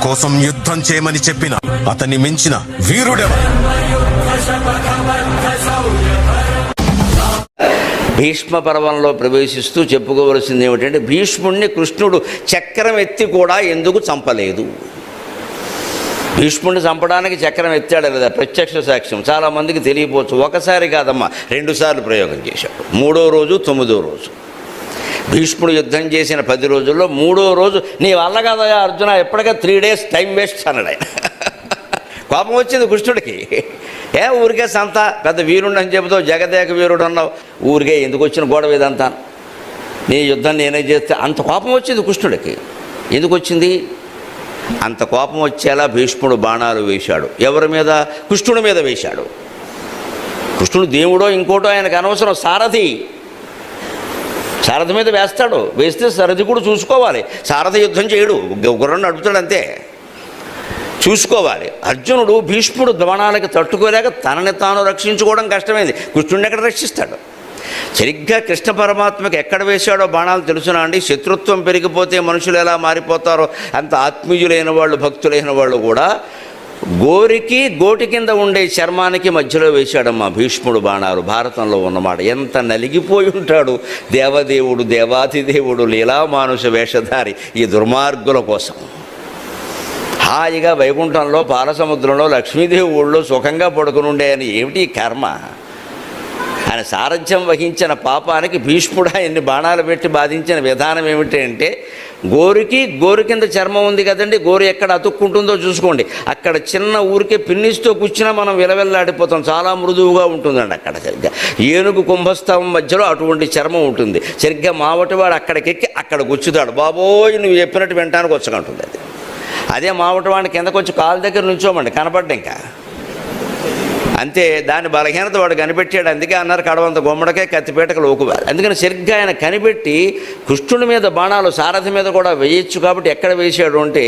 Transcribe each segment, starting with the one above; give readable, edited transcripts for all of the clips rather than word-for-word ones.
కోసం యుద్ధం చేయమని చెప్పిన అతన్ని మించిన వీరుడెవరు? భీష్మ పర్వంలో ప్రవేశిస్తూ చెప్పుకోవలసింది ఏమిటంటే, భీష్ముడిని కృష్ణుడు చక్రం ఎత్తి కూడా ఎందుకు చంపలేదు? భీష్ముడిని చంపడానికి చక్రం ఎత్తాడు లేదా? ప్రత్యక్ష సాక్ష్యం చాలామందికి తెలియపోవచ్చు. ఒకసారి కాదమ్మా, 2 సార్లు ప్రయోగం చేశాడు. 3వ రోజు 9వ రోజు. భీష్ముడు యుద్ధం చేసిన 10 రోజుల్లో 3వ రోజు నీ వల్ల కదయా అర్జున, ఎప్పటికే 3 days టైం వేస్ట్ అన్నాడు ఆయన. కోపం వచ్చింది కృష్ణుడికి. ఊరికే సంత పెద్ద వీరుడు అని చెబుతావు, జగదేక వీరుడు అన్నావు, ఊరికే ఎందుకు వచ్చిన గొడవ ఇదంతా, నీ యుద్ధం నేనే చేస్తే అంత కోపం వచ్చింది కృష్ణుడికి. ఎందుకు వచ్చింది? అంత కోపం వచ్చేలా భీష్ముడు బాణాలు వేశాడు. ఎవరి మీద? కృష్ణుడి మీద వేశాడు. కృష్ణుడు దేవుడో ఇంకోటో ఆయనకు అనవసరం. సారథి మీద వేస్తాడు. వేస్తే సారథి కూడా చూసుకోవాలి. సారథి యుద్ధం చేయడు, గుర్రం నడుపుతాడు అంతే, చూసుకోవాలి. అర్జునుడు భీష్ముడు బాణాలకు తట్టుకోలేక తనని తాను రక్షించుకోవడం కష్టమైంది. కృష్ణుడిని ఎక్కడ రక్షిస్తాడు? సరిగ్గా కృష్ణ పరమాత్మకి ఎక్కడ వేశాడో బాణాలు తెలుసునా అండి? శత్రుత్వం పెరిగిపోతే మనుషులు ఎలా మారిపోతారో అంత ఆత్మీయులైన వాళ్ళు, భక్తులైన వాళ్ళు కూడా గోరికి గోటి కింద ఉండే చర్మానికి మధ్యలో వేశాడమ్మా భీష్ముడు బాణాలు. భారతంలో ఉన్నమాట. ఎంత నలిగిపోయి ఉంటాడు దేవదేవుడు, దేవాతిదేవుడు, లీలామానుష వేషధారి ఈ దుర్మార్గుల కోసం. హాయిగా వైకుంఠంలో పాలసముద్రంలో లక్ష్మీదేవి ఊళ్ళో సుఖంగా పడుకుని ఉండే అని ఏమిటి కర్మ? ఆయన సారథ్యం వహించిన పాపానికి భీష్ముడు ఆయన్ని బాణాలు పెట్టి బాధించిన విధానం ఏమిటి అంటే, గోరు కింద చర్మం ఉంది కదండి, గోరు ఎక్కడ అతుక్కుంటుందో చూసుకోండి. అక్కడ చిన్న ఊరికే పిన్నిస్తో కూర్చున్నా మనం విలవిల్లాడిపోతాం. చాలా మృదువుగా ఉంటుందండి అక్కడ. సరిగ్గా ఏనుగు కుంభస్థలం మధ్యలో అటువంటి చర్మం ఉంటుంది. సరిగ్గా మావటివాడు అక్కడికెక్కి అక్కడ గుచ్చుతాడు. బాబోయ్ నువ్వు చెప్పినట్టు వినటానికి వచ్చుకుంటుంది అది. అదే మావటివాడిని కిందకు వచ్చి కాలు దగ్గర నుంచోమండి, కనపడ్డా ఇంకా అంతే. దాని బలహీనత వాడు కనిపెట్టాడు. అందుకే అన్నారు కడవంత గుమ్మడికే కత్తిపేటకు లోకువాలి. అందుకని సరిగ్గా ఆయన కనిపెట్టి కృష్ణుడి మీద బాణాలు సారథి మీద కూడా వేయచ్చు. కాబట్టి ఎక్కడ వేసాడు అంటే,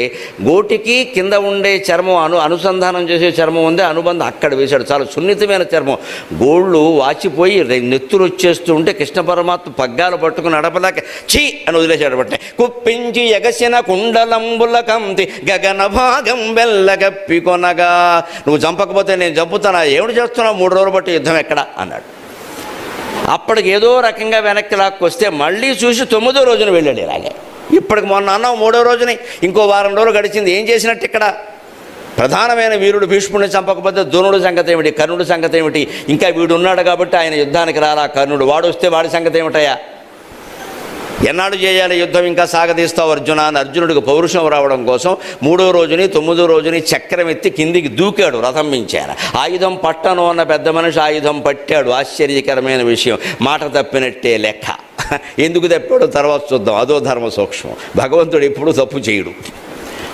గోటికి కింద ఉండే చర్మం అనుసంధానం చేసే చర్మం ఉంది, అనుబంధం అక్కడ వేశాడు. చాలా సున్నితమైన చర్మం. గోళ్ళు వాచిపోయి నెత్తులు వచ్చేస్తూ ఉంటే కృష్ణ పరమాత్మ పగ్గాలు పట్టుకుని నడపలేక చీ అని వదిలేశాడు. బట్టే కుప్పించి ఎగసిన కుండలంబుల కంతి గగన భాగం వెళ్ళగప్పి కొనగా, నువ్వు చంపకపోతే నేను చంపుతానా? ఏమిటి చేస్తున్నావు? 3 రోజులు బట్టి యుద్ధం ఎక్కడ అన్నాడు. అప్పటికి ఏదో రకంగా వెనక్కి లాక్కొస్తే మళ్ళీ చూసి 9వ రోజున వెళ్ళాడు. ఇలాగే ఇప్పటికి మొన్న అన్నావు 3వ రోజుని, ఇంకో వారం రోజులు గడిచింది. ఏం చేసినట్టు ఇక్కడ? ప్రధానమైన వీరుడు భీష్ముడిని చంపకపోతే ద్రోణుడి సంగతి ఏమిటి, కర్ణుడి సంగతి ఏమిటి? ఇంకా వీడు ఉన్నాడు కాబట్టి ఆయన యుద్ధానికి రాలా కర్ణుడు. వాడు వస్తే వాడి సంగతి ఏమిటయా? ఎన్నాడు చేయాలి యుద్ధం? ఇంకా సాగదీస్తావు అర్జున అని అర్జునుడికి పౌరుషం రావడం కోసం 3వ రోజుని 9వ రోజుని చక్రం ఎత్తి కిందికి దూకాడు. రథం మించారు. ఆయుధం పట్టను అన్న పెద్ద మనిషి ఆయుధం పట్టాడు. ఆశ్చర్యకరమైన విషయం, మాట తప్పినట్టే లెక్క. ఎందుకు తప్పాడో తర్వాత చూద్దాం. అదో ధర్మ సూక్ష్మం. భగవంతుడు ఎప్పుడూ తప్పు చేయడు.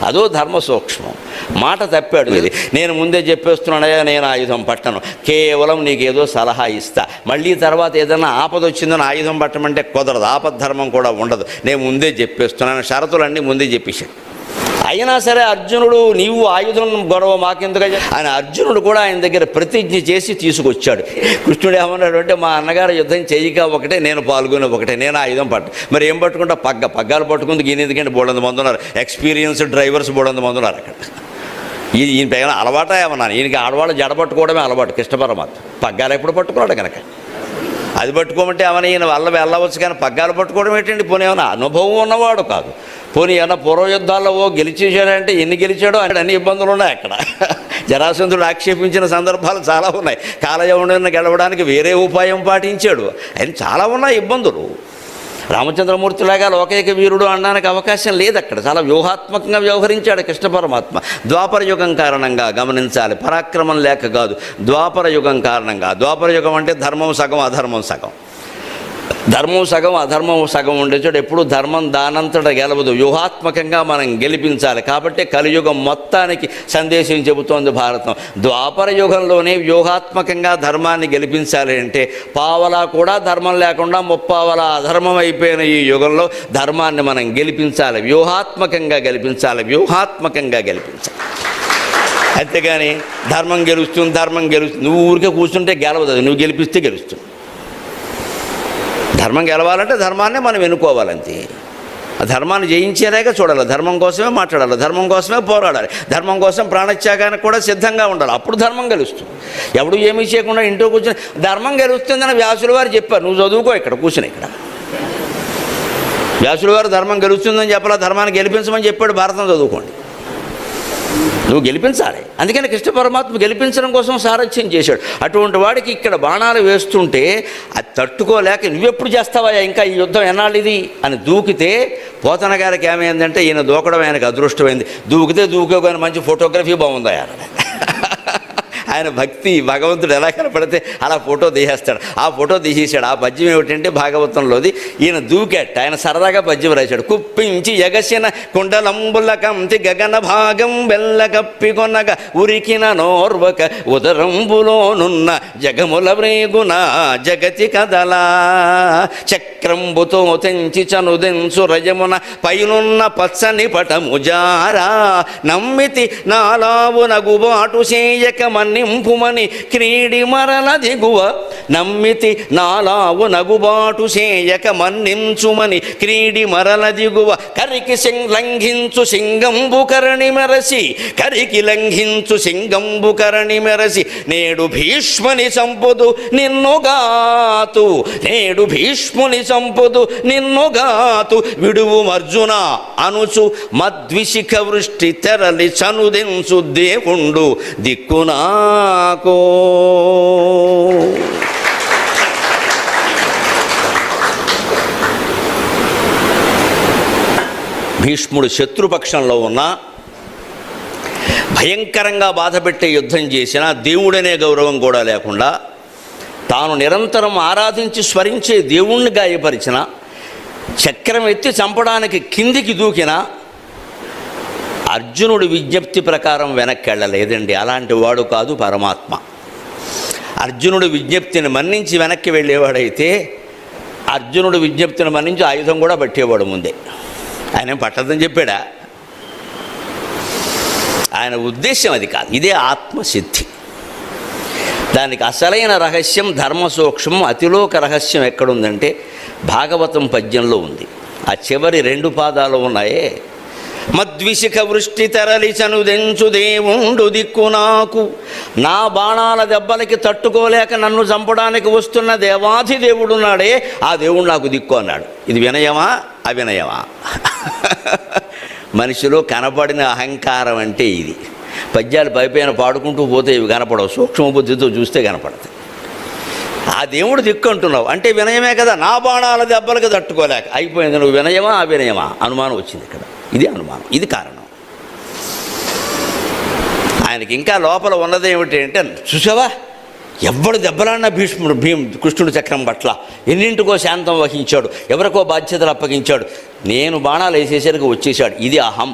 అదో ధర్మ సూక్ష్మం. మాట తప్పాడు. ఇది నేను ముందే చెప్పేస్తున్నానయ్యా, నేను ఆయుధం పట్టను, కేవలం నీకేదో సలహా ఇస్తా. మళ్ళీ తర్వాత ఏదైనా ఆపద వచ్చిందని ఆయుధం పట్టమంటే కుదరదు. ఆపద్ధర్మం కూడా ఉండదు. నేను ముందే చెప్పేస్తున్నాను. షరతులన్నీ ముందే చెప్పేశాడు. అయినా సరే అర్జునుడు, నీవు ఆయుధం గొడవ మాకెందుకు అని అర్జునుడు కూడా ఆయన దగ్గర ప్రతిజ్ఞ చేసి తీసుకొచ్చాడు. కృష్ణుడు ఏమన్నాడు అంటే, మా అన్నగారు యుద్ధం చేయక ఒకటే, నేను పాల్గొనే ఒకటే, నేను ఆయుధం మరి ఏం పట్టుకుంటా? పగ్గాలు పట్టుకుంది. ఈయన ఎందుకంటే బోడంత మంది ఉన్నారు, ఎక్స్పీరియన్స్డ్ డ్రైవర్స్ బోడంత మంది ఉన్నారు అక్కడ. ఈయన పైన అలవాట ఏమన్నాను, ఈయనకి ఆడవాళ్ళు జడ పట్టుకోవడమే అలవాటు. కృష్ణ పరమాత్మ పగ్గాలు ఎప్పుడు పట్టుకున్నాడు కనుక అది పట్టుకోమంటే ఏమైనా ఈయన వల్ల వెళ్ళవచ్చు, కానీ పగ్గాలు పట్టుకోవడం ఏంటండి? పోనీ ఏమైనా అనుభవం ఉన్నవాడు కాదు. పోనీ ఏమన్నా పూర్వ యుద్ధాల్లో గెలిచేశాడంటే ఎన్ని గెలిచాడో అంటే అన్ని ఇబ్బందులు ఉన్నాయి అక్కడ. జరాసంధుడు ఆక్షేపించిన సందర్భాలు చాలా ఉన్నాయి. కాలయవనుడిని గెలవడానికి వేరే ఉపాయం పాటించాడు. ఆయన చాలా ఉన్నాయి ఇబ్బందులు. రామచంద్రమూర్తిలాగా లోకైక వీరుడు అనడానికి అవకాశం లేదు అక్కడ. చాలా వ్యూహాత్మకంగా వ్యవహరించాడు కృష్ణ పరమాత్మ. ద్వాపర యుగం కారణంగా గమనించాలి, పరాక్రమం లేక కాదు, ద్వాపర యుగం కారణంగా. ద్వాపర యుగం అంటే ధర్మం సగం అధర్మం సగం. ధర్మం సగం అధర్మం సగం ఉండే చోట ఎప్పుడు ధర్మం దానంతట గెలవదు. వ్యూహాత్మకంగా మనం గెలిపించాలి. కాబట్టి కలియుగం మొత్తానికి సందేశం చెబుతోంది భారతం. ద్వాపర యుగంలోనే వ్యూహాత్మకంగా ధర్మాన్ని గెలిపించాలి అంటే పావలా కూడా ధర్మం లేకుండా ముప్పావలా అధర్మం అయిపోయిన ఈ యుగంలో ధర్మాన్ని మనం గెలిపించాలి. వ్యూహాత్మకంగా గెలిపించాలి. అంతేగాని ధర్మం గెలుస్తుంది నువ్వు ఊరికే కూర్చుంటే గెలవదు. అది నువ్వు గెలిపిస్తే గెలుస్తుంది. ధర్మం గెలవాలంటే ధర్మాన్నే మనం ఎన్నుకోవాలంతే. ఆ ధర్మాన్ని జయించేలాగా చూడాలి, ధర్మం కోసమే మాట్లాడాలి, ధర్మం కోసమే పోరాడాలి, ధర్మం కోసం ప్రాణత్యాగానికి కూడా సిద్ధంగా ఉండాలి. అప్పుడు ధర్మం గెలుస్తుంది. ఎవడు ఏమీ చేయకుండా ఇంట్లో కూర్చొని ధర్మం గెలుస్తుందని వ్యాసుల వారు చెప్పారు. నువ్వు చదువుకో ఇక్కడ కూర్చుని. ఇక్కడ వ్యాసుల వారు ధర్మం గెలుస్తుందని చెప్పాలా, ధర్మాన్ని గెలిపించమని చెప్పాడు. భారతం చదువుకోండి. నువ్వు గెలిపించాలి. అందుకని కృష్ణ పరమాత్మ గెలిపించడం కోసం సారథ్యం చేశాడు. అటువంటి వాడికి ఇక్కడ బాణాలు వేస్తుంటే అది తట్టుకోలేక నువ్వెప్పుడు చేస్తావా ఇంకా ఈ యుద్ధం ఎన్నాళ్ళు ఇది అని దూకితే పోతన గారికి ఏమైందంటే ఈయన దూకడం ఆయనకు అదృష్టమైంది. దూకితే దూకోగానే మంచి ఫోటోగ్రఫీ బాగుంది. ఆయన భక్తి భగవంతుడు ఎలా కనపడితే అలా ఫోటో తీసేస్తాడు. ఆ ఫోటో తీసేసాడు. ఆ పద్యం ఏమిటంటే భాగవతంలోది. ఈయన దూకాట్, ఆయన సరదాగా పద్యం రాశాడు. కుప్పించి ఎగసిన కుండలంబుల కంతి గగన భాగం వెల్ల కప్పి కొనగ ఉరికిన నోర్వక ఉదరంబులోనున్న జగముల వ్రేగున జగతి కదలా చక్రంబుతో తెంచి చనుదెంచు రజమున పైనున్న పచ్చని పటము జారా నమ్మితి నాలావు నగుబాటు చేయక మన్నింపుమని క్రీడి మరల దిగువ నమ్మితి నాలావు నగుబాటు చేయక మన్నించుమని క్రీడి మరల దిగువ కరికి లంఘించు సింగంబు కరణి మెరసి కరికి లంఘించు సింగంబు కరణి మెరసి నేడు భీష్ముని చంపుదు నిన్నుగాతు నేడు భీష్ముని చంపుదు నిన్నుగాతు విడువు అర్జున అనుచు మద్విశిఖ వృష్టి తెరలి చనుదెంచు దేవుండు దిక్కునాకో. భీష్ముడు శత్రుపక్షంలో ఉన్న భయంకరంగా బాధపెట్టే యుద్ధం చేసినా దేవుడనే గౌరవం కూడా లేకుండా తాను నిరంతరం ఆరాధించి స్మరించే దేవుణ్ణి గాయపరిచిన, చక్రం ఎత్తి చంపడానికి కిందికి దూకిన అర్జునుడి విజ్ఞప్తి ప్రకారం వెనక్కి వెళ్ళలేదండి. అలాంటి వాడు కాదు పరమాత్మ. అర్జునుడి విజ్ఞప్తిని మన్నించి వెనక్కి వెళ్ళేవాడైతే అర్జునుడి విజ్ఞప్తిని మన్నించి ఆయుధం కూడా పట్టేవాడు ముందే. ఆయన పట్టదని చెప్పాడా? ఆయన ఉద్దేశం అది కాదు. ఇదే ఆత్మసిద్ధి. దానికి అసలైన రహస్యం, ధర్మ సూక్ష్మం, అతిలోక రహస్యం ఎక్కడుందంటే భాగవతం పద్యంలో ఉంది. ఆ చివరి 2 పాదాలు ఉన్నాయే, మద్విశిఖ వృష్టి తెరలి చనుదెంచు దేవుండు దిక్కు నాకు. నా బాణాల దెబ్బలకి తట్టుకోలేక నన్ను చంపడానికి వస్తున్న దేవాధి దేవుడున్నాడే, ఆ దేవుడు నాకు దిక్కు అన్నాడు. ఇది వినయమా అవినయమా? మనిషిలో కనపడిన అహంకారం అంటే ఇది. పద్యాలు పైపైన పాడుకుంటూ పోతే ఇవి కనపడవు, సూక్ష్మ బుద్ధితో చూస్తే కనపడతాయి. ఆ దేవుడు దిక్కు అంటున్నావు అంటే వినయమే కదా. నా బాణాల దెబ్బలకి తట్టుకోలేక అయిపోయింది. నువ్వు వినయమా అవినయమా? అనుమానం వచ్చింది ఇక్కడ. ఇది అనుమానం, ఇది కారణం. ఆయనకి ఇంకా లోపల ఉన్నది ఏమిటి అంటే, చూసావా ఎవడు దెబ్బలాడినా కృష్ణుడు చక్రం పట్ల ఎన్నింటికో శాంతం వహించాడు, ఎవరికో బాధ్యతలు అప్పగించాడు, నేను బాణాలు వేసేసరికి వచ్చేసాడు. ఇది అహం.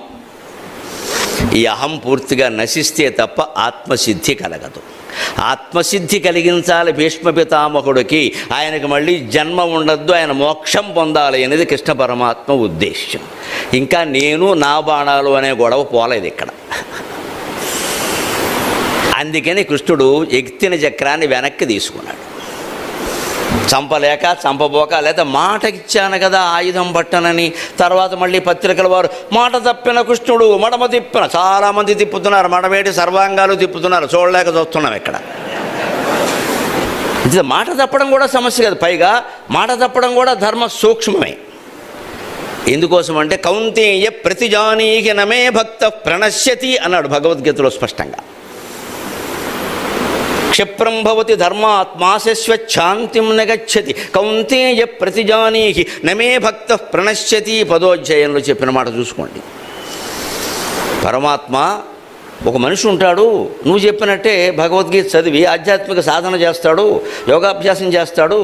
ఈ అహం పూర్తిగా నశిస్తే తప్ప ఆత్మసిద్ధి కలగదు. ఆత్మసిద్ధి కలిగించాలి భీష్మ పితామహుడికి. ఆయనకు మళ్ళీ జన్మ ఉండద్దు, ఆయన మోక్షం పొందాలి అనేది కృష్ణ పరమాత్మ ఉద్దేశ్యం. ఇంకా నేను నా బాణాలు అనే గొడవ పోలేదు ఇక్కడ. అందుకని కృష్ణుడు ఎత్తిన చక్రాన్ని వెనక్కి తీసుకున్నాడు. చంపలేక చంపబోక, లేదా మాటకిచ్చాను కదా ఆయుధం పట్టనని. తర్వాత మళ్ళీ పత్రికల వారు మాట తప్పిన కృష్ణుడు మడమ తిప్పిన, చాలామంది తిప్పుతున్నారు, మడమేటి సర్వాంగాలు తిప్పుతున్నారు, చూడలేక చూస్తున్నాం ఇక్కడ. ఇది మాట తప్పడం కూడా సమస్య కాదు, పైగా మాట తప్పడం కూడా ధర్మ సూక్ష్మమే. ఎందుకోసం అంటే కౌంతేయ ప్రతిజానీహి నమే భక్త ప్రణశ్యతి అన్నాడు భగవద్గీతలో స్పష్టంగా. క్షిప్రం భవతి ధర్మాత్మాశశ్వచ్ఛాంతిం నగచ్చతి కౌంతేయ ప్రతిజానీహి నమే భక్త ప్రణశ్యతి పదోధ్యాయంలో చెప్పిన మాట చూసుకోండి. పరమాత్మ ఒక మనిషి ఉంటాడు, నువ్వు చెప్పినట్టే భగవద్గీత చదివి ఆధ్యాత్మిక సాధన చేస్తాడు, యోగాభ్యాసం చేస్తాడు,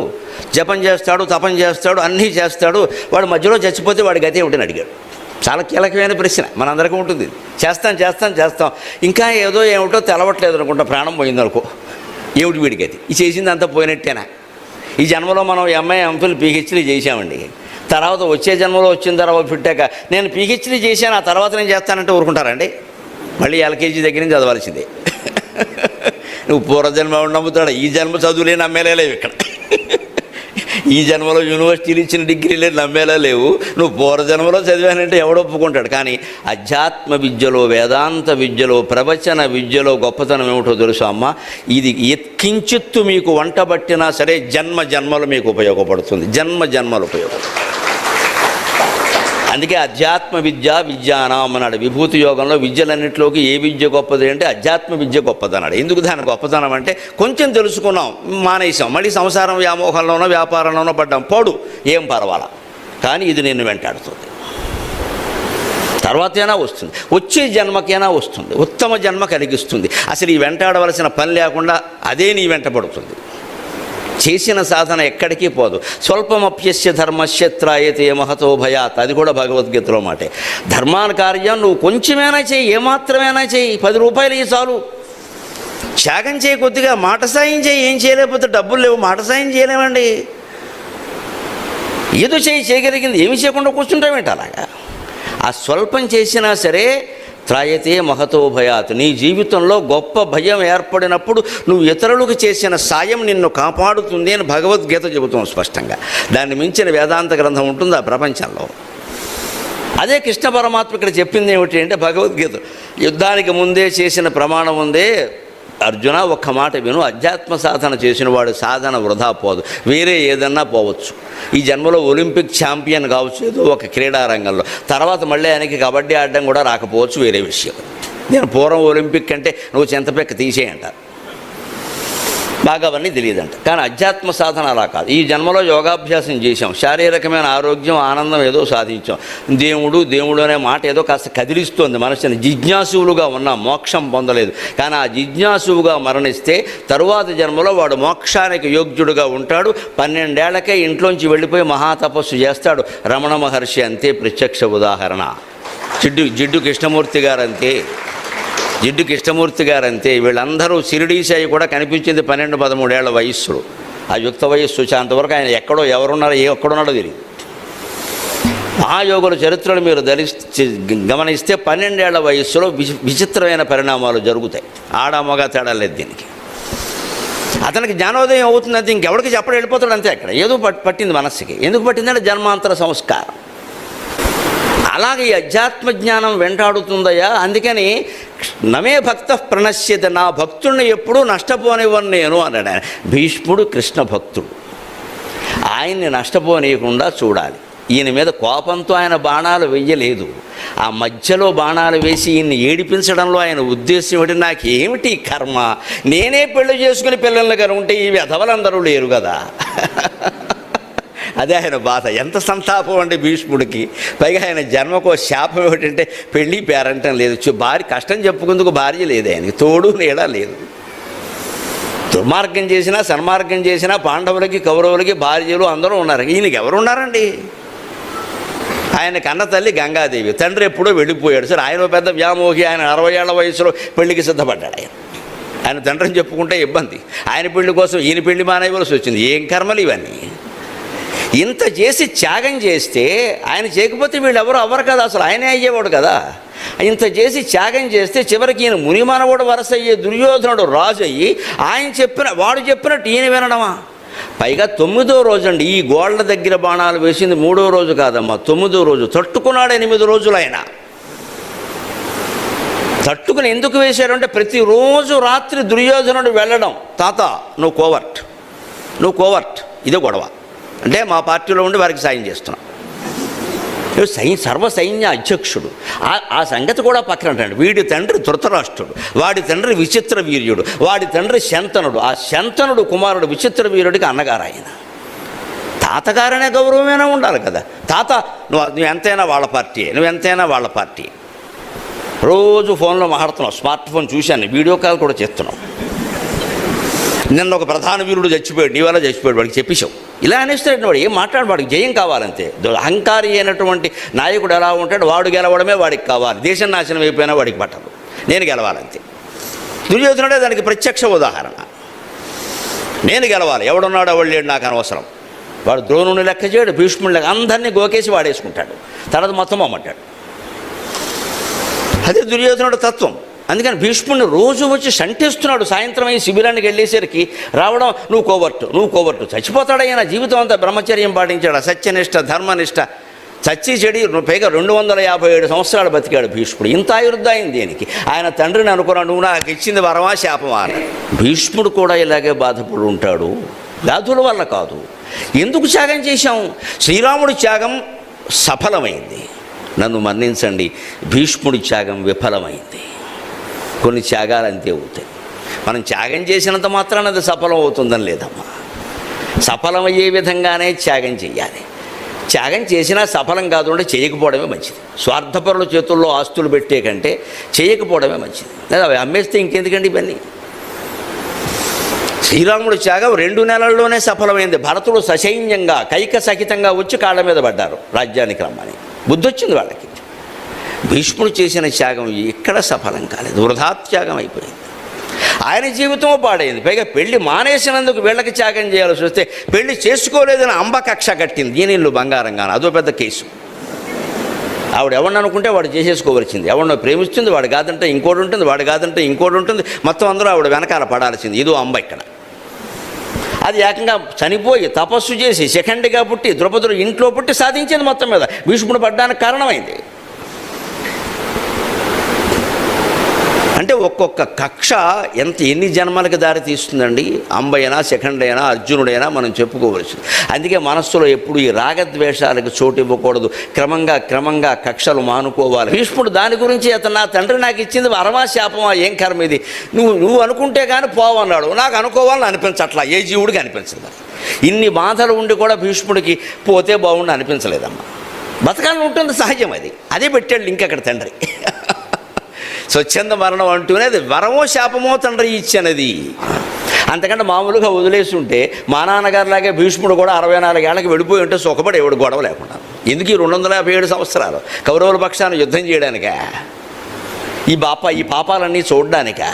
జపం చేస్తాడు, తపం చేస్తాడు, అన్నీ చేస్తాడు. వాడు మధ్యలో చచ్చిపోతే వాడి గతి ఏమిటని అడిగాడు. చాలా కీలకమైన ప్రశ్న, మనందరికీ ఉంటుంది. చేస్తాం ఇంకా ఏమిటో తెలవట్లేదు అనుకుంటా, ప్రాణం పోయిందనుకో, ఏమిటి వీడికి అది ఈ చేసింది అంతా పోయినట్టేనా? ఈ జన్మలో మనం ఎంఏ ఎంఫిల్ పీహెచ్డీ చేశామండి. తర్వాత వచ్చే జన్మలో వచ్చిన తర్వాత పుట్టాక నేను పీహెచ్డీ చేశాను, ఆ తర్వాత నేను చేస్తానంటే ఊరుకుంటారండి? మళ్ళీ ఎల్కేజీ దగ్గర నుంచి చదవాల్సిందే. నువ్వు పూర్వజన్మ నమ్ముతాడు, ఈ జన్మ చదువులేని అమ్మేలేవు ఇక్కడ. ఈ జన్మలో యూనివర్సిటీలు ఇచ్చిన డిగ్రీలే నమ్మేలా లేవు, నువ్వు పూర్వజన్మలో చదివానంటే ఎవడు ఒప్పుకుంటాడు. కానీ అధ్యాత్మ విద్యలో, వేదాంత విద్యలో, ప్రవచన విద్యలో గొప్పతనం ఏమిటో తెలుసు అమ్మ, ఇది కించిత్తు మీకు వంట పట్టినా సరే జన్మలు మీకు ఉపయోగపడుతుంది, జన్మలు ఉపయోగపడుతుంది. అందుకే అధ్యాత్మ విద్యానాం అన్నాడు. విభూతి యోగంలో విద్యలన్నింటిలోకి ఏ విద్య గొప్పది అంటే అధ్యాత్మ విద్య గొప్పది అన్నాడు. ఎందుకు దాని గొప్పతనం అంటే కొంచెం తెలుసుకున్నాం, మానేసాం, మళ్ళీ సంసారం వ్యామోహంలోనో వ్యాపారంలోనో పడ్డాం, పోడు ఏం పర్వాలా, కానీ ఇది నిన్ను వెంటాడుతుంది, తర్వాతైనా వస్తుంది, వచ్చే జన్మకైనా వస్తుంది, ఉత్తమ జన్మ కలిగిస్తుంది. అసలు ఈ వెంటాడవలసిన పని లేకుండా అదే నీ వెంటబడుతుంది. చేసిన సాధన ఎక్కడికి పోదు. స్వల్పమప్యస్య ధర్మస్య త్రాయతే మహతో భయాత్, అది కూడా భగవద్గీతలో మాటే. ధర్మాన కార్యం నువ్వు కొంచెమైనా చేయి, ఏమాత్రమైనా చేయి, 10 రూపాయలు ఇవి చాలు. త్యాగం చేయి, కొద్దిగా మాట సాయం చేయి. ఏం చేయలేకపోతే డబ్బులు లేవు, మాట సాయం చేయలేమండి. ఏదో చేయగలిగింది, ఏమి చేయకుండా కూర్చుంటామేంటి అలాగా. ఆ స్వల్పం చేసినా సరే త్రాయతే మహతో భయాత్, నీ జీవితంలో గొప్ప భయం ఏర్పడినప్పుడు నువ్వు ఇతరులకు చేసిన సాయం నిన్ను కాపాడుతుంది అని భగవద్గీత చెబుతాం స్పష్టంగా. దాన్ని మించిన వేదాంత గ్రంథం ఉంటుందా ప్రపంచంలో? అదే కృష్ణ పరమాత్మ ఇక్కడ చెప్పింది ఏమిటి అంటే, భగవద్గీత యుద్ధానికి ముందే చేసిన ప్రమాణం ఉందే, అర్జున ఒక్క మాట విను, అధ్యాత్మ సాధన చేసిన వాడు సాధన వృధా పోదు, వేరే ఏదన్నా పోవచ్చు. ఈ జన్మలో ఒలింపిక్ ఛాంపియన్ కావచ్చు ఏదో ఒక క్రీడారంగంలో, తర్వాత మళ్ళీ ఆయనకి కబడ్డీ ఆడడం కూడా రాకపోవచ్చు, వేరే విషయం. నేను పూర్వం ఒలింపిక్ అంటే నువ్వు చింతపెక్క తీసేయంటారు, బాగా అవన్నీ తెలియదంట. కానీ అధ్యాత్మ సాధన అలా కాదు. ఈ జన్మలో యోగాభ్యాసం చేశాం, శారీరకమైన ఆరోగ్యం, ఆనందం ఏదో సాధించాం, దేవుడు అనే మాట ఏదో కాస్త కదిలిస్తోంది మనసుని, జిజ్ఞాసువులుగా ఉన్నాం, మోక్షం పొందలేదు. కానీ ఆ జిజ్ఞాసువుగా మరణిస్తే తరువాత జన్మలో వాడు మోక్షానికి యోగ్యుడుగా ఉంటాడు. 12 ఏళ్లకే ఇంట్లోంచి వెళ్ళిపోయి మహాతపస్సు చేస్తాడు. రమణ మహర్షి అంతే ప్రత్యక్ష ఉదాహరణ. జిడ్డు కృష్ణమూర్తి గారంతే. వీళ్ళందరూ షిరిడీ సాయి కూడా కనిపించింది 12-13 ఏళ్ల వయస్సులో. ఆ యుక్త వయస్సు వచ్చేంతవరకు ఆయన ఎక్కడున్నాడో తెలియదు. మహాయోగుల చరిత్రలు మీరు గమనిస్తే 12 ఏళ్ల వయస్సులో విచిత్రమైన పరిణామాలు జరుగుతాయి. ఆడ మగ తేడా లేదు దీనికి. అతనికి జ్ఞానోదయం అవుతుంది అంతే, ఇంకెవరికి చెప్పడం వెళ్ళిపోతాడు అంతే. అక్కడ ఏదో పట్టింది మనస్సుకి. ఎందుకు పట్టిందంటే జన్మాంతర సంస్కారం. అలాగే ఈ అధ్యాత్మ జ్ఞానం వెంటాడుతుందయ్యా. అందుకని నమే భక్త ప్రణశ్యత, నా భక్తుడిని ఎప్పుడూ నష్టపోనివ్వను నేను అన్నాడు ఆయన. భీష్ముడు కృష్ణ భక్తుడు, ఆయన్ని నష్టపోనీయకుండా చూడాలి. ఈయన మీద కోపంతో ఆయన బాణాలు వెయ్యలేదు, ఆ మధ్యలో బాణాలు వేసి ఈయన్ని ఏడిపించడంలో ఆయన ఉద్దేశం ఏమిటి, నాకేమిటి కర్మ, నేనే పెళ్లి చేసుకుని పిల్లల్ని కనుంటే ఈ వెధవలందరూ లేరు కదా. అదే ఆయన బాధ. ఎంత సంతాపం అంటే భీష్ముడికి. పైగా ఆయన జన్మకో శాపం ఏమిటంటే పెళ్ళి పేరంటం లేదు, భార్య కష్టం చెప్పుకుందుకు భార్య లేదు, ఆయనకి తోడు నీడ లేదు. దుర్మార్గం చేసినా సన్మార్గం చేసినా పాండవులకి కౌరవులకి భార్యలు అందరూ ఉన్నారు, ఈయనకి ఎవరు ఉన్నారండి? ఆయన కన్న తల్లి గంగాదేవి, తండ్రి ఎప్పుడో వెళ్ళిపోయాడు. సరే ఆయన పెద్ద వ్యామోహి, ఆయన 60 ఏళ్ల వయసులో పెళ్లికి సిద్ధపడ్డాడు. ఆయన తండ్రిని చెప్పుకుంటే ఇబ్బంది, ఆయన పెళ్లి కోసం ఈయన పెళ్లి మానేయవలసి వచ్చింది. ఏం కర్మలు ఇవన్నీ! ఇంత చేసి త్యాగం చేస్తే ఆయన చేయకపోతే వీళ్ళు ఎవరు అవ్వరు కదా, అసలు ఆయనే అయ్యేవాడు కదా. ఇంత చేసి త్యాగం చేస్తే చివరికి ఈయన మునిమానవుడు వరస అయ్యే దుర్యోధనుడు రాజు అయ్యి వాడు చెప్పినట్టు ఈయన వినడమా? పైగా 9వ రోజు అండి, ఈ గోళ్ల దగ్గర బాణాలు వేసింది 3వ రోజు కాదమ్మా, 9వ రోజు. తట్టుకున్నాడు 8 రోజులు ఆయన. తట్టుకుని ఎందుకు వేశాడు అంటే, ప్రతిరోజు రాత్రి దుర్యోధనుడు వెళ్ళడం, తాత నువ్వు కోవర్ట్, ఇదే గొడవ అంటే మా పార్టీలో ఉండి వారికి సాయం చేస్తున్నాం. సర్వ సైన్య అధ్యక్షుడు. ఆ సంగతి కూడా పక్కన అంటాడు. వీడి తండ్రి ధృతరాష్ట్రుడు, వాడి తండ్రి విచిత్ర వీర్యుడు, వాడి తండ్రి శంతనుడు. ఆ శంతనుడు కుమారుడు విచిత్ర వీరుడికి అన్నగారు ఆయన. తాతగారనే గౌరవమైనా ఉండాలి కదా. తాత నువ్వు ఎంతైనా వాళ్ళ పార్టీ. రోజు ఫోన్లో మాట్లాడుతున్నావు, స్మార్ట్ ఫోన్ చూశాను, వీడియో కాల్ కూడా చేస్తున్నావు. నిన్న ఒక ప్రధాన వీరుడు చచ్చిపోయాడు, నీ వల్ల చచ్చిపోయాడు, వాడికి చెప్పేశావు. ఇలా అనేస్తాడు వాడు. ఏం మాట్లాడు, వాడికి జయం కావాలంతే. అహంకారి అయినటువంటి నాయకుడు ఎలా ఉంటాడు, వాడు గెలవడమే వాడికి కావాలి. దేశం నాశనం అయిపోయినా వాడికి పట్టదు, నేను గెలవాలంతే. దుర్యోధనుడే దానికి ప్రత్యక్ష ఉదాహరణ. నేను గెలవాలి, ఎవడున్నాడు ఎవడు లేడు నాకు అనవసరం. వాడు ద్రోణుని లెక్క చేయడు, భీష్ముని లెక్క, అందరినీ గోకేసి వాడేసుకుంటాడు, తర్వాత మొత్తం అమ్మంటాడు. అదే దుర్యోధనుడు తత్వం. అందుకని భీష్ముడిని రోజు వచ్చి సంటేస్తున్నాడు. సాయంత్రం ఈ శిబిరానికి వెళ్ళేసరికి రావడం, నువ్వు కోవర్టు చచ్చిపోతాడయ్యా. జీవితం అంతా బ్రహ్మచర్యం పాటించాడు, సత్యనిష్ట ధర్మనిష్ట, చచ్చి చెడి పైగా 257 సంవత్సరాలు బతికాడు భీష్ముడు. ఇంత ఆయుర్దాయం దేనికి? ఆయన తండ్రిని అనుకున్నాడు, నువ్వు నాకు ఇచ్చింది వరమా శాపమా అని. భీష్ముడు కూడా ఇలాగే బాధపడి ఉంటాడు, వ్యాధుల వల్ల కాదు. ఎందుకు త్యాగం చేశాం? శ్రీరాముడి త్యాగం సఫలమైంది, నన్ను మన్నించండి, భీష్ముడి త్యాగం విఫలమైంది. కొన్ని త్యాగాలు అంతే అవుతాయి. మనం త్యాగం చేసినంత మాత్రాన అది సఫలం అవుతుందని లేదమ్మా. సఫలమయ్యే విధంగానే త్యాగం చేయాలి. త్యాగం చేసినా సఫలం కాదు అంటే చేయకపోవడమే మంచిది. స్వార్థపరుల చేతుల్లో ఆస్తులు పెట్టే కంటే చేయకపోవడమే మంచిది. లేదా అవి అమ్మేస్తే ఇంకెందుకండి ఇవన్నీ? శ్రీరాముడు త్యాగం 2 నెలల్లోనే సఫలమైంది. భరతుడు ససైన్యంగా కైక సహితంగా వచ్చి కాళ్ళ మీద పడ్డారు, రాజ్యానికి రమ్మని. బుద్ధి వచ్చింది వాళ్ళకి. భీష్ముడు చేసిన త్యాగం ఎక్కడ సఫలం కాలేదు, వృధా త్యాగం అయిపోయింది. ఆయన జీవితం పాడైంది. పైగా పెళ్లి మానేసినందుకు వీళ్ళకి త్యాగం చేయాల్సి వస్తే పెళ్లి చేసుకోలేదని అంబ కక్ష కట్టింది, దీనిల్లు బంగారంగాను. అదో పెద్ద కేసు. ఆవిడ ఎవరిని అనుకుంటే వాడు చేసేసుకోవలసింది. ఎవరినో ప్రేమిస్తుంది, వాడు కాదంటే ఇంకోటి ఉంటుంది, వాడు కాదంటే ఇంకోటి ఉంటుంది. మొత్తం అందరూ ఆవిడ వెనకాల పడాల్సింది. ఇదో అంబ ఇక్కడ. అది ఏకంగా చనిపోయి తపస్సు చేసి సెకండ్గా పుట్టి ద్రౌపదుడు ఇంట్లో పుట్టి సాధించింది. మొత్తం మీద భీష్ముడు పడ్డానికి కారణమైంది. అంటే ఒక్కొక్క కక్ష ఎన్ని జన్మలకు దారి తీస్తుందండి. అంబైనా సెకండైనా అర్జునుడైనా మనం చెప్పుకోవలసింది. అందుకే మనస్సులో ఎప్పుడు ఈ రాగద్వేషాలకు చోటు ఇవ్వకూడదు. క్రమంగా కక్షలు మానుకోవాలి. భీష్ముడు దాని గురించి నా తండ్రి నాకు ఇచ్చింది వరమా శాపమా, ఏం కర్మ ఇది, నువ్వు అనుకుంటే కానీ పోవన్నాడు. నాకు అనుకోవాలని అనిపించట్లా, ఏ జీవుడికి అనిపించదు. ఇన్ని బాధలు ఉండి కూడా భీష్ముడికి పోతే బాగుండి అనిపించలేదమ్మా. బతకాలని ఉంటుంది, సహజం. అదే పెట్టాడు ఇంకక్కడ తండ్రి. స్వచ్ఛంద మరణం అంటూనే అది వరమో శాపమో తండ్రి ఇచ్చినది. అంతకంటే మామూలుగా వదిలేసి ఉంటే మా నాన్నగారిలాగే భీష్ముడు కూడా 64 ఏళ్ళకి వెళ్ళిపోయి ఉంటే సుఖపడి ఎవడు గొడవ లేకుండా. ఎందుకు ఈ 257 సంవత్సరాలు కౌరవుల పక్షాన్ని యుద్ధం చేయడానికా? ఈ పాపాలన్నీ చూడడానికా?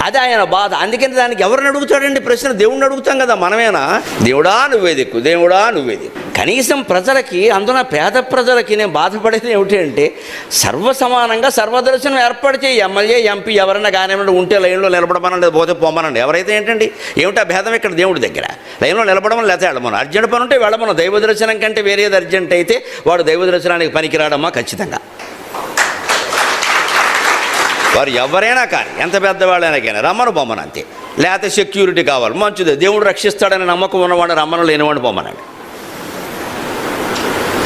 అది ఆయన బాధ. అందుకని దానికి ఎవరిని అడుగుతాడండి ప్రశ్న? దేవుణ్ణి అడుగుతాం కదా మనమేనా? దేవుడా నువ్వే దిక్కు, దేవుడా నువ్వే దిక్కు. కనీసం ప్రజలకి, అందున పేద ప్రజలకి నేను బాధపడేది ఏమిటి అంటే, సర్వసమానంగా సర్వదర్శనం ఏర్పాటు చేయి. ఎమ్మెల్యే ఎంపీ ఎవరైనా కానివ్వండి, ఉంటే లైన్లో నిలబడమనండి, పోతే పోమనండి. ఎవరైతే ఏంటండి, ఏమిటా భేదం ఇక్కడ దేవుడి దగ్గర? లైన్లో నిలబడమని లేకపోతే వెళ్ళమను. అర్జెంట్ పని ఉంటే వెళ్ళమను. దైవ దర్శనం కంటే వేరేది అర్జెంట్ అయితే వాడు దైవ దర్శనానికి పనికిరాడమ్మా ఖచ్చితంగా. వారు ఎవరైనా కానీ, ఎంత పెద్దవాళ్ళైనా కానీ రమ్మను బొమ్మను అంతే. లేకపోతే సెక్యూరిటీ కావాలి, మంచిది, దేవుడు రక్షిస్తాడని నమ్మకం ఉన్నవాడు రమ్మను, లేనివాడు బొమ్మనండి.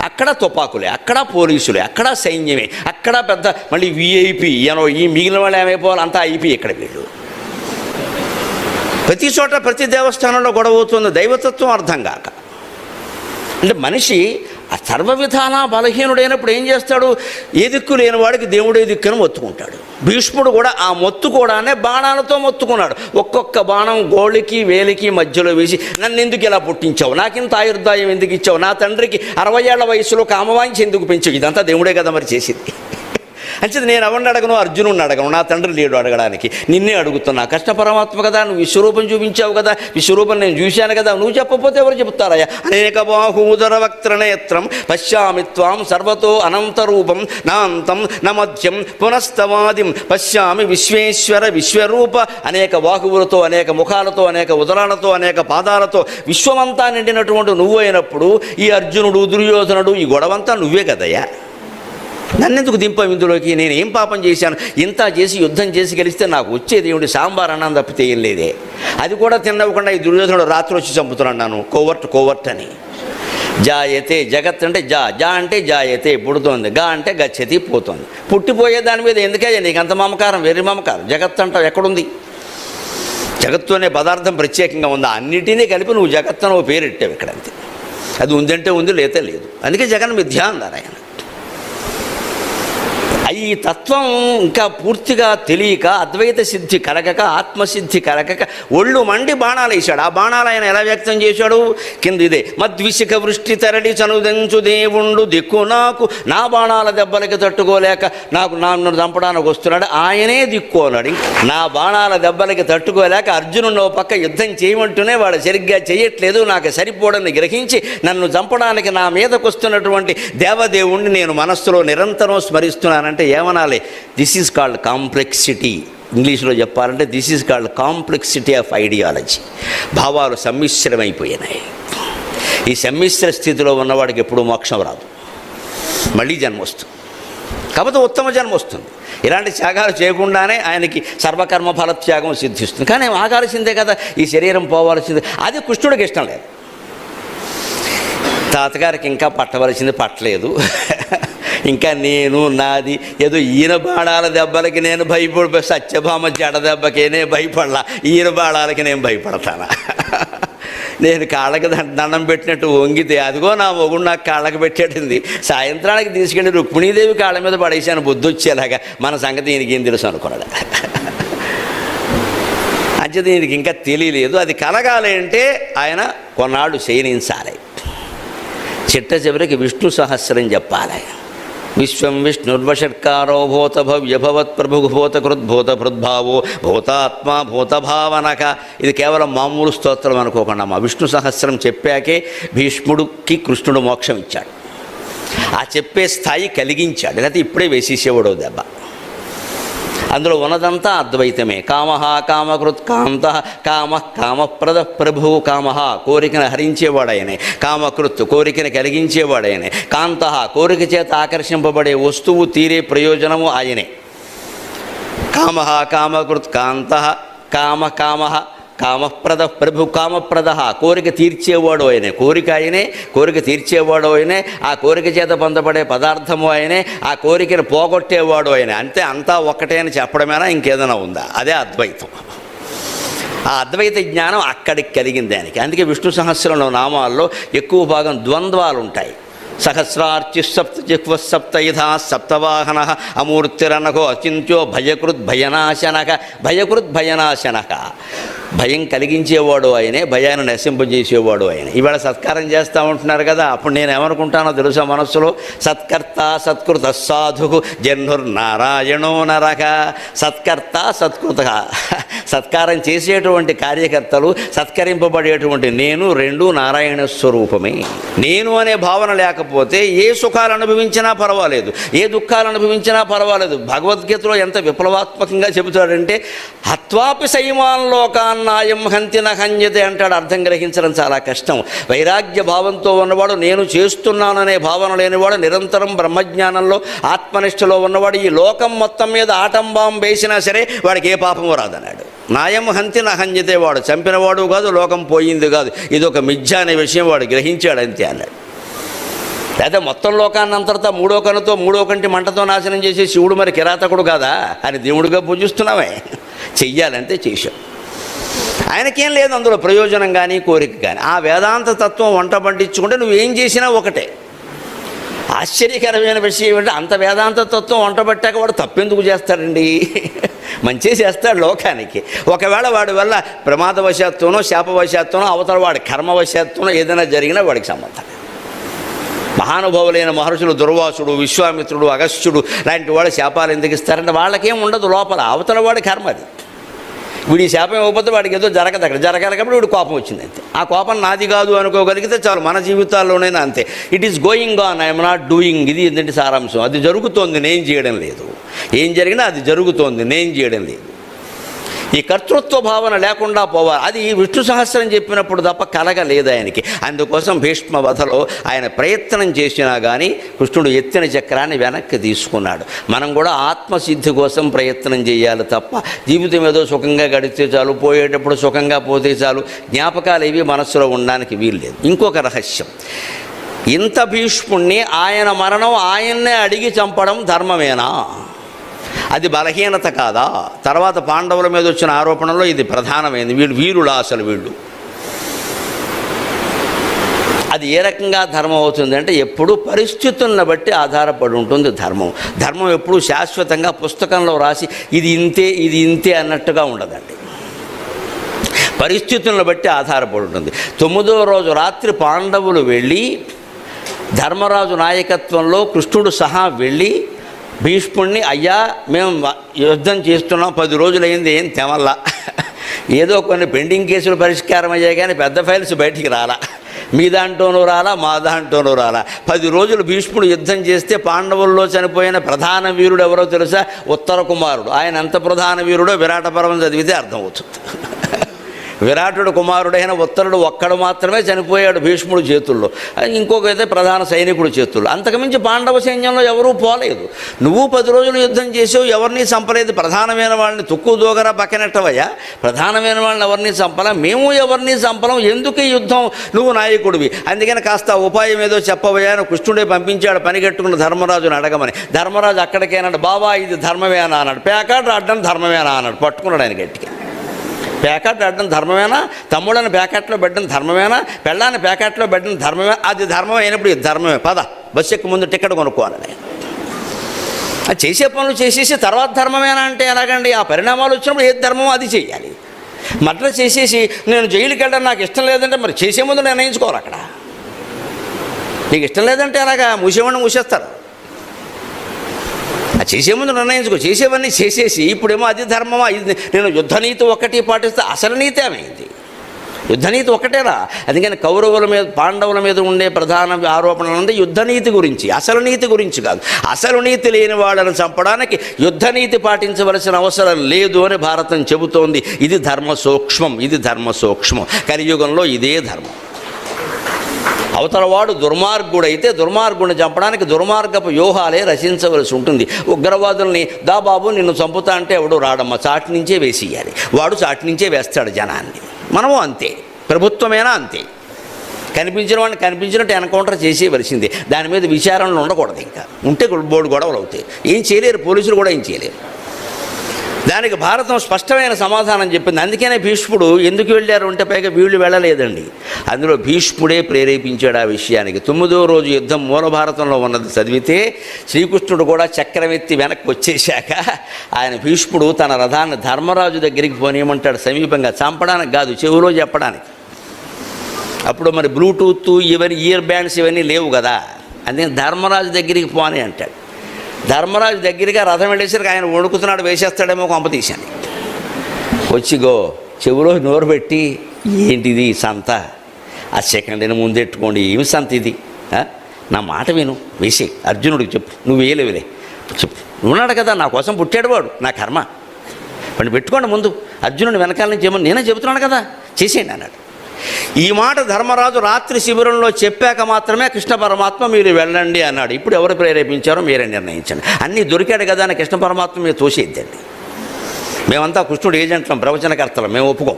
అక్కడ తుపాకులే, అక్కడ పోలీసులే, అక్కడ సైన్యమే, అక్కడ పెద్ద మళ్ళీ విఐపి. ఈ మిగిలిన వాళ్ళు ఏమైపోవాలి, అంతా ఐపీ ఇక్కడ వీళ్ళు. ప్రతి చోట ప్రతి దేవస్థానంలో గొడవ అవుతుంది, దైవతత్వం అర్థం కాక. అంటే మనిషి సర్వ విధానా బలహీనుడైనప్పుడు ఏం చేస్తాడు? ఏ దిక్కు లేని వాడికి దేవుడే దిక్కును మొత్తుకుంటాడు. భీష్ముడు కూడా ఆ మొత్తుకోవడానే బాణాలతో మొత్తుకున్నాడు. ఒక్కొక్క బాణం గోళికి వేలికి మధ్యలో వేసి, నన్ను ఎందుకు ఇలా పుట్టించావు, నాకింత ఆయుర్దాయం ఎందుకు ఇచ్చావు, నా తండ్రికి 60 ఏళ్ల వయసులో కామవాంఛ ఎందుకు పెంచావు, ఇదంతా దేవుడే కదా మరి చేసింది. అంటే నేను ఎవరిని అడగను, అర్జునుడిని అడగను, నా తండ్రి లేడు అడగడానికి, నిన్నే అడుగుతున్నా. కృష్ణ పరమాత్మ కదా, నువ్వు విశ్వరూపం చూపించావు కదా, విశ్వరూపం నేను చూశాను కదా, నువ్వు చెప్పకపోతే ఎవరు చెప్తారయ్యా? అనేక బాహూదర వక్త్రనేత్రం పశ్యామి త్వాం సర్వతో అనంతరూపం నాంతం న మధ్యం పునస్తవాదిం పశ్యామి విశ్వేశ్వర విశ్వరూప. అనేక బాహువులతో, అనేక ముఖాలతో, అనేక ఉదరాలతో, అనేక పాదాలతో విశ్వమంతా నిండినటువంటి నువ్వు అయినప్పుడు ఈ అర్జునుడు, దుర్యోధనుడు, ఈ గొడవంతా నువ్వే కదయ్యా. నన్నెందుకు దింపావు ఇందులోకి? నేను ఏం పాపం చేశాను? ఇంత చేసి యుద్ధం చేసి గెలిస్తే నాకు వచ్చేది ఏమిటి? సాంబార్ అన్నం తప్పితే ఏం లేదే. అది కూడా తినవ్వకుండా ఈ దుర్యోధనుడు రాత్రి వచ్చి చంపుతున్నాను, కోవర్ట్ అని. జాయతే జగత్ అంటే జా అంటే జాయతే పుడుతోంది, గా అంటే గచ్చతి పోతుంది. పుట్టిపోయే దాని మీద ఎందుకయ్యా నీకు అంత మమకారం, వెర్రి మమకారం? జగత్ అంటావు ఎక్కడుంది? జగత్తు అనే పదార్థం ప్రత్యేకంగా ఉందా? అన్నిటినీ కలిపి నువ్వు జగత్తు అని పేరెట్టావు ఇక్కడ, అంతే. అది ఉందంటే ఉంది, లేతే లేదు. అందుకే జగన్ మిథ్యా అన్నారు ఆయన. ఈ తత్వం ఇంకా పూర్తిగా తెలియక, అద్వైత సిద్ధి కలగక, ఆత్మసిద్ధి కలగక ఒళ్ళు మండి బాణాలు వేశాడు. ఆ బాణాలు ఆయన ఎలా వ్యక్తం చేశాడు? కింద ఇదే, మద్విశిఖ వృష్టి తరడి చనుదెంచు దేవుండు దిక్కు నాకు, నా బాణాల దెబ్బలకి తట్టుకోలేక నన్ను చంపడానికి వస్తున్నాడు, ఆయనే దిక్కు అన్నాడు. నా బాణాల దెబ్బలకి తట్టుకోలేక అర్జునుడు పక్క యుద్ధం చేయమంటూనే వాడు సరిగ్గా చేయట్లేదు, నాకు సరిపోవడాన్ని గ్రహించి నన్ను చంపడానికి నా మీదకు వస్తున్నటువంటి దేవదేవుణ్ణి నేను మనస్సులో నిరంతరం స్మరిస్తున్నానంటే అంటే ఏమనాలి? This is called complexity. ఇంగ్లీష్లో చెప్పాలంటే this is called complexity of ideology. భావాలు సమ్మిశ్రమైపోయినాయి. ఈ సమ్మిశ్ర స్థితిలో ఉన్నవాడికి ఎప్పుడూ మోక్షం రాదు, మళ్ళీ జన్మ వస్తుంది. కాకపోతే ఉత్తమ జన్మ వస్తుంది. ఇలాంటి త్యాగాలు చేయకుండానే ఆయనకి సర్వకర్మ ఫలత్యాగం సిద్ధిస్తుంది. కానీ ఆగాల్సిందే కదా, ఈ శరీరం పోవాల్సిందే. అది కృష్ణుడికి ఇష్టం లేదు. తాతగారికి ఇంకా పట్టవలసింది పట్టలేదు, ఇంకా నేను నాది ఏదో ఈయన బాణాల దెబ్బలకి నేను భయపడి, సత్యభామ జడ దెబ్బకి నేను భయపడలా, ఈయన బాణాలకి నేను భయపడతానా? నేను కాళ్ళకి దండం పెట్టినట్టు వంగితే అదిగో నా మొగుడు నాకు కాళ్ళకి పెట్టేటింది, సాయంత్రానికి తీసుకెళ్ళి రుక్మిణీదేవి కాళ్ళ మీద పడేసాను బుద్ధి వచ్చేలాగా, మన సంగతి ఈయనకి ఏం తెలుసు అనుకున్నాడు. అంచేత ఈయనకి ఇంకా తెలియలేదు. అది కలగాలి అంటే ఆయన కొన్నాళ్ళు శయనించాలి. చిట్ట చివరికి విష్ణు సహస్రం చెప్పాలి. విశ్వం విష్ణుర్వషట్కారో భూత భవ్యభవత్ ప్రభు భూత కృద్భూత భృద్భావో భూతాత్మ భూతభావనక. ఇది కేవలం మామూలు స్తోత్రం అనుకోకుండా మా విష్ణు సహస్రం చెప్పాకే భీష్ముడికి కృష్ణుడు మోక్షం ఇచ్చాడు. ఆ చెప్పే స్థాయి కలిగించాడు, లేకపోతే ఇప్పుడే వేసేసేవాడు దెబ్బ. అందులో ఉన్నదంతా అద్వైతమే. కామః కామకృత్ కాంత కామః కామప్రద ప్రభు. కామః కోరికను హరించేవాడయనే, కామకృత్ కోరికను కలిగించేవాడయనే, కాంతః కోరిక చేత ఆకర్షింపబడే వస్తువు తీరే ప్రయోజనము ఆయనే. కామః కామకృత్ కాంతః కామ కామః కామప్రద ప్రభు. కామప్రద కోరిక తీర్చేవాడు ఆయనే, కోరిక ఆయనే, కోరిక తీర్చేవాడు ఆయనే, ఆ కోరిక చేత పొందబడే పదార్థము ఆయనే, ఆ కోరికను పోగొట్టేవాడు ఆయనే. అంతే, అంతా ఒక్కటే అని చెప్పడమేనా, ఇంకేదైనా ఉందా? అదే అద్వైతం. ఆ అద్వైత జ్ఞానం అక్కడికి కలిగింది ఆయనకి. అందుకే విష్ణు సహస్రంలో నామాల్లో ఎక్కువ భాగం ద్వంద్వాలు ఉంటాయి. సహస్రార్చి సప్త జిహ్వ సప్త యథా సప్తవాహన అమూర్తిరనకో అచింత్యో భయకృత్ భయనాశనక. భయకృత్ భయనాశనక, భయం కలిగించేవాడు ఆయనే, భయాన్ని నశింపజేసేవాడు ఆయన. ఇవాళ సత్కారం చేస్తూ ఉంటున్నారు కదా, అప్పుడు నేను ఏమనుకుంటానో తెలుసా మనస్సులో? సత్కర్త సత్కృత సాధు జన్నుర్నారాయణో నరక. సత్కర్త సత్కృత, సత్కారం చేసేటువంటి కార్యకర్తలు, సత్కరింపబడేటువంటి నేను రెండు నారాయణ స్వరూపమే. నేను అనే భావన లేకపోతే ఏ సుఖాలు అనుభవించినా పర్వాలేదు, ఏ దుఃఖాలు అనుభవించినా పర్వాలేదు. భగవద్గీతలో ఎంత విప్లవాత్మకంగా చెబుతాడంటే హత్వాపి సైమాన్ లోకాన్నాయం హంతి నహన్యతే అంటాడు. అర్థం గ్రహించడం చాలా కష్టం. వైరాగ్య భావంతో ఉన్నవాడు, నేను చేస్తున్నాననే భావన లేనివాడు, నిరంతరం బ్రహ్మజ్ఞానంలో ఆత్మనిష్టలో ఉన్నవాడు ఈ లోకం మొత్తం మీద ఆటంబాం వేసినా సరే వాడికి ఏ పాపము రాదన్నాడు. నాయం హంతి నహన్యతే, వాడు చంపినవాడు కాదు, లోకం పోయింది కాదు, ఇది ఒక మిథ్య అనే విషయం వాడు గ్రహించాడు అంతే అన్నాడు. లేదా మొత్తం లోకాన్ని అంతటా మూడో కనుతో మూడో కంటి మంటతో నాశనం చేసే శివుడు మరి కిరాతకుడు కాదా అని దేవుడిగా పూజిస్తున్నామే. చెయ్యాలంటే చేశాం. ఆయనకేం లేదు అందులో ప్రయోజనం కానీ కోరిక కానీ. ఆ వేదాంత తత్వం వంట పండించుకుంటే నువ్వేం చేసినా ఒకటే. ఆశ్చర్యకరమైన విషయం ఏంటంటే అంత వేదాంత తత్వం వంట పట్టాక వాడు తప్పెందుకు చేస్తాడండి? మంచి చేస్తాడు లోకానికి. ఒకవేళ వాడి వల్ల ప్రమాదవశాత్తోనో శాపవశాత్తోనో అవతల వాడి కర్మవశాత్తోనో ఏదైనా జరిగినా వాడికి సంబంధం. మహానుభావులైన మహర్షులు దుర్వాసుడు, విశ్వామిత్రుడు, అగస్త్యుడు లాంటి వాళ్ళు శాపాలు ఎందుకు ఇస్తారంటే వాళ్ళకేం ఉండదు లోపల, అవతల వాడి కర్మ అది. వీడి శాపం ఇవ్వకపోతే వాడికి ఏదో జరగదు, అక్కడ జరగాలి కాబట్టి వీడు కోపం వచ్చింది అంతే. ఆ కోపం నాది కాదు అనుకోగలిగితే చాలు. మన జీవితాల్లోనైనా అంతే. It is going on, I'm not doing. ఇది ఏంటంటే సారాంశం. అది జరుగుతోంది, నేను చేయడం లేదు. ఏం జరిగినా అది జరుగుతోంది, నేను చేయడం లేదు. ఈ కర్తృత్వ భావన లేకుండా పోవాలి. అది విష్ణు సహస్రం చెప్పినప్పుడు తప్ప కలగలేదు ఆయనకి. అందుకోసం భీష్మ వధలో ఆయన ప్రయత్నం చేసినా కానీ కృష్ణుడు ఎత్తిన చక్రాన్ని వెనక్కి తీసుకున్నాడు. మనం కూడా ఆత్మసిద్ధి కోసం ప్రయత్నం చేయాలి తప్ప జీవితం ఏదో సుఖంగా గడిస్తే చాలు, పోయేటప్పుడు సుఖంగా పోతే చాలు, జ్ఞాపకాలు ఏవి మనస్సులో ఉండడానికి వీల్లేదు. ఇంకొక రహస్యం, ఇంత భీష్ముణ్ణి ఆయన మరణం ఆయన్నే అడిగి చంపడం ధర్మమేనా? అది బలహీనత కాదా? తర్వాత పాండవుల మీద వచ్చిన ఆరోపణలో ఇది ప్రధానమైంది. వీళ్ళు వీరులా అసలు వీళ్ళు. అది ఏ రకంగా ధర్మం అవుతుంది అంటే ఎప్పుడు పరిస్థితులను బట్టి ఆధారపడి ఉంటుంది ధర్మం. ధర్మం ఎప్పుడు శాశ్వతంగా పుస్తకంలో రాసి ఇది ఇంతే ఇది ఇంతే అన్నట్టుగా ఉండదండి. పరిస్థితులను బట్టి ఆధారపడి ఉంటుంది. 9వ రోజు రాత్రి పాండవులు వెళ్ళి ధర్మరాజు నాయకత్వంలో కృష్ణుడు సహా వెళ్ళి భీష్ముడిని, అయ్యా మేము యుద్ధం చేస్తున్నాం, 10 రోజులైంది, ఏం తెమల్లా, ఏదో కొన్ని పెండింగ్ కేసులు పరిష్కారం అయ్యాయి కానీ పెద్ద ఫైల్స్ బయటికి రాలా, మీ దాంట్లోనూ రాలా, మా దాంట్లోనూ రాలా. 10 రోజులు భీష్ముడు యుద్ధం చేస్తే పాండవుల్లో చనిపోయిన ప్రధాన వీరుడు ఎవరో తెలుసా? ఉత్తర కుమారుడు. ఆయన ఎంత ప్రధాన వీరుడో విరాట పర్వం చదివితే అర్థమవుతుంది. విరాటుడు కుమారుడైన ఉత్తరుడు ఒక్కడు మాత్రమే చనిపోయాడు భీష్ముడు చేతుల్లో, ఇంకొకైతే ప్రధాన సైనికుడు చేతుల్లో. అంతకుమించి పాండవ సైన్యంలో ఎవరూ పోలేదు. నువ్వు 10 రోజులు యుద్ధం చేసావు, ఎవరిని చంపలేదు. ప్రధానమైన వాళ్ళని తుక్కు దోగరా పక్కనెట్టవయ్యా, ప్రధానమైన వాళ్ళని ఎవరిని చంపలా, మేము ఎవరిని చంపలం, ఎందుకు ఈ యుద్ధం, నువ్వు నాయకుడివి, అందుకని కాస్త ఉపాయం ఏదో చెప్పవయ్యా అని కృష్ణుడే పంపించాడు పనిగట్టుకున్న ధర్మరాజుని అడగమని. ధర్మరాజు అక్కడికేనాడు, బాబా ఇది ధర్మమేనా అన్నాడు. పేకాట ఆడడం ధర్మమేనా అన్నాడు. పట్టుకున్నాడు ఆయన గట్టిగా. ప్యాకెట్ ఆడడం ధర్మమేనా, తమ్ముళ్ళని ప్యాకెట్లో పెట్టడం ధర్మమేనా, పెళ్ళాన్ని ప్యాకెట్లో పెట్టడం ధర్మమే, అది ధర్మం అయినప్పుడు ఇది ధర్మమే, పద బస్సు ఎక్కి ముందు టికెట్ కొనుక్కోవాలని. అది చేసే పనులు చేసేసి తర్వాత ధర్మమేనా అంటే ఎలాగండి? ఆ పరిణామాలు వచ్చినప్పుడు ఏది ధర్మమో అది చేయాలి. మట్ల చేసేసి నేను జైలుకి వెళ్ళడం నాకు ఇష్టం లేదంటే మరి చేసే ముందు నిర్ణయించుకోవాలి. అక్కడ నీకు ఇష్టం లేదంటే అలాగా మూసేవాడిని మూసేస్తారు. అది చేసే ముందు నిర్ణయించుకో. చేసేవన్నీ చేసేసి ఇప్పుడేమో అది ధర్మమా, ఇది నేను యుద్ధనీతి ఒక్కటి పాటిస్తే అసలు నీతి ఏమైంది? యుద్ధనీతి ఒక్కటేరా. అందుకని కౌరవుల మీద పాండవుల మీద ఉండే ప్రధాన ఆరోపణలు అంటే యుద్ధనీతి గురించి, అసలు నీతి గురించి కాదు. అసలు నీతి లేని వాళ్ళని చంపడానికి యుద్ధనీతి పాటించవలసిన అవసరం లేదు అని భారతం చెబుతోంది. ఇది ధర్మ సూక్ష్మం, ఇది ధర్మ సూక్ష్మం. కలియుగంలో ఇదే ధర్మం. అవతలవాడు దుర్మార్గుడైతే దుర్మార్గుడిని చంపడానికి దుర్మార్గపు వ్యూహాలే రచించవలసి ఉంటుంది. ఉగ్రవాదుల్ని దా బాబు నిన్ను చంపుతా అంటే ఎవడు రాడమ్మ, చాటి నుంచే వేసేయాలి. వాడు చాటి నుంచే వేస్తాడు జనాన్ని. మనము అంతే, ప్రభుత్వమైనా అంతే. కనిపించిన వాడిని కనిపించినట్టు ఎన్కౌంటర్ చేసేవలసిందే. దాని మీద విచారణలు ఉండకూడదు. ఇంకా ఉంటే బోర్డు గొడవలు అవుతాయి. ఏం చేయలేరు, పోలీసులు కూడా ఏం చేయలేరు. దానికి భారతం స్పష్టమైన సమాధానం చెప్పింది. అందుకనే భీష్ముడు ఎందుకు వెళ్ళారు అంటే పైగా వీళ్ళు వెళ్ళలేదండి, అందులో భీష్ముడే ప్రేరేపించాడు ఆ విషయానికి. 9వ రోజు యుద్ధం మూల భారతంలో ఉన్నది చదివితే శ్రీకృష్ణుడు కూడా చక్రమెత్తి వెనక్కి వచ్చేశాక ఆయన భీష్ముడు తన రథాన్ని ధర్మరాజు దగ్గరికి పోనీయమంటాడు. సమీపంగా చంపడానికి కాదు, చెవులో చెప్పడానికి. అప్పుడు మరి బ్లూటూత్ ఇవన్నీ ఇయర్ బ్యాండ్స్ ఇవన్నీ లేవు కదా, అందుకని ధర్మరాజు దగ్గరికి పోనీ అంటాడు. ధర్మరాజు దగ్గరగా రథం వెళ్ళేసరికి ఆయన వణుకుతున్నాడు, వేసేస్తాడేమో కొంప తీశాను. వచ్చిగో చెవులో నోరు పెట్టి ఏంటిది సంత, ఆ సెకండ్ని ముందెట్టుకోండి, ఏమి సంత ఇది, నా మాట విను, వేసే అర్జునుడికి చెప్పు, నువ్వు వేయలేవులే చెప్పు, ఉన్నాడు కదా నా కోసం పుట్టాడు వాడు, నా కర్మ పని పెట్టుకోండి ముందు, అర్జునుడి వెనకాల నుంచి ఏమో నేనే చెబుతున్నాను కదా చేసేయండి అన్నాడు. ఈ మాట ధర్మరాజు రాత్రి శిబిరంలో చెప్పాక మాత్రమే కృష్ణ పరమాత్మ మీరు వెళ్ళండి అన్నాడు. ఇప్పుడు ఎవరు ప్రేరేపించారో మీరే నిర్ణయించండి. అన్నీ దొరికాడు కదా అని కృష్ణ పరమాత్మ మీరు తోసేద్దండి. మేమంతా కృష్ణుడు ఏజెంట్లం, ప్రవచనకర్తలం, మేము ఒప్పుకోం.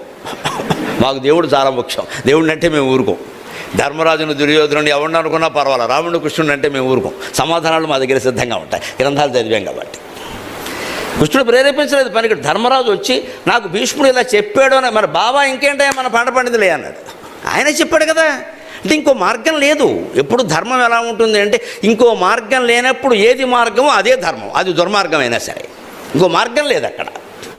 మాకు దేవుడు చాలా ముఖ్యం, దేవుడిని అంటే మేము ఊరుకోం. ధర్మరాజును దుర్యోధనుడు ఎవరిని అనుకున్నా పర్వాలేదు, రాముడు కృష్ణుడు అంటే మేము ఊరుకోం. సమాధానాలు మా దగ్గర సిద్ధంగా ఉంటాయి, గ్రంథాలు చదివాం కాబట్టి. కృష్ణుడు ప్రేరేపించలేదు పనికి. ధర్మరాజు వచ్చి నాకు భీష్ముడు ఇలా చెప్పాడు అని, మన బాబా ఇంకేంటే మన పాట పండితులే అన్నాడు. ఆయనే చెప్పాడు కదా, అంటే ఇంకో మార్గం లేదు. ఎప్పుడు ధర్మం ఎలా ఉంటుంది అంటే ఇంకో మార్గం లేనప్పుడు ఏది మార్గమో అదే ధర్మం, అది దుర్మార్గం అయినా సరే ఇంకో మార్గం లేదు అక్కడ.